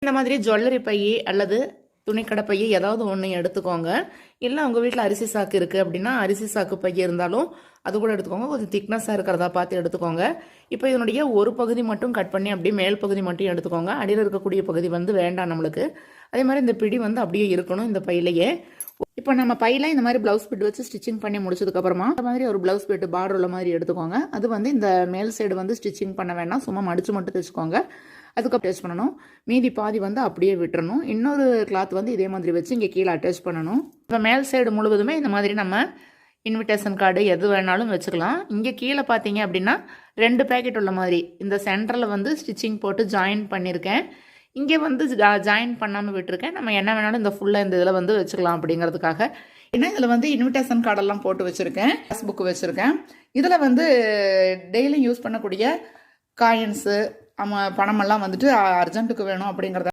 இந்த மாதிரி jewellery by அல்லது துணிக்கடை பை ஏதாவது ஒன்று எடுத்துக்கோங்க. இல்லை உங்கள் வீட்டில் அரிசி சாக்கு இருக்குது அப்படின்னா அரிசி சாக்கு பை இருந்தாலும் அது கூட எடுத்துக்கோங்க. கொஞ்சம் திக்னஸாக இருக்கிறதா பார்த்து எடுத்துக்கோங்க. இப்போ இதனுடைய ஒரு பகுதி மட்டும் கட் பண்ணி அப்படியே மேல் பகுதி மட்டும் எடுத்துக்கோங்க. அடியில் இருக்கக்கூடிய பகுதி வந்து வேண்டாம் நம்மளுக்கு. அதே மாதிரி இந்த பிடி வந்து அப்படியே இருக்கணும் இந்த பையிலேயே. இப்போ நம்ம பையில இந்த மாதிரி ப்ளவுஸ் பிட் வச்சு ஸ்டிச்சிங் பண்ணி முடிச்சதுக்கப்புறமா இந்த மாதிரி ஒரு ப்ளவுஸ் பிட் பார்டர் உள்ள மாதிரி எடுத்துக்கோங்க. அது வந்து இந்த மேல் சைடு வந்து ஸ்டிச்சிங் பண்ண வேண்டாம், சும்மா மடிச்சு மட்டும் தைச்சுக்கோங்க. அதுக்கப்புறம் அட்டாச் பண்ணணும். மீதி பாதி வந்து அப்படியே விட்டுறணும். இன்னொரு கிளாத் வந்து இதே மாதிரி வச்சு இங்கே கீழே அட்டாச் பண்ணணும். இப்போ மேல் சைடு முழுவதுமே இந்த மாதிரி நம்ம இன்விடேஷன் கார்டு எது வேணாலும் வச்சுக்கலாம். இங்கே கீழே பார்த்தீங்க அப்படின்னா 2 பேக்கெட் உள்ள மாதிரி இந்த சென்டரில் வந்து ஸ்டிச்சிங் போட்டு ஜாயின் பண்ணியிருக்கேன். இங்கே வந்து ஜாயின் பண்ணாமல் விட்டுருக்கேன். நம்ம என்ன வேணாலும் இந்த ஃபுல்லாக இந்த இதில் வந்து வச்சுக்கலாம் அப்படிங்கிறதுக்காக. ஏன்னா இதில் வந்து இன்விடேஷன் கார்டெல்லாம் போட்டு வச்சுருக்கேன். பாஸ் புக்கு வச்சுருக்கேன். இதில் வந்து டெய்லியும் யூஸ் பண்ணக்கூடிய காயின்ஸு பணமெல்லாம் வந்துட்டு அர்ஜென்ட்டுக்கு வேணும் அப்படிங்கிறத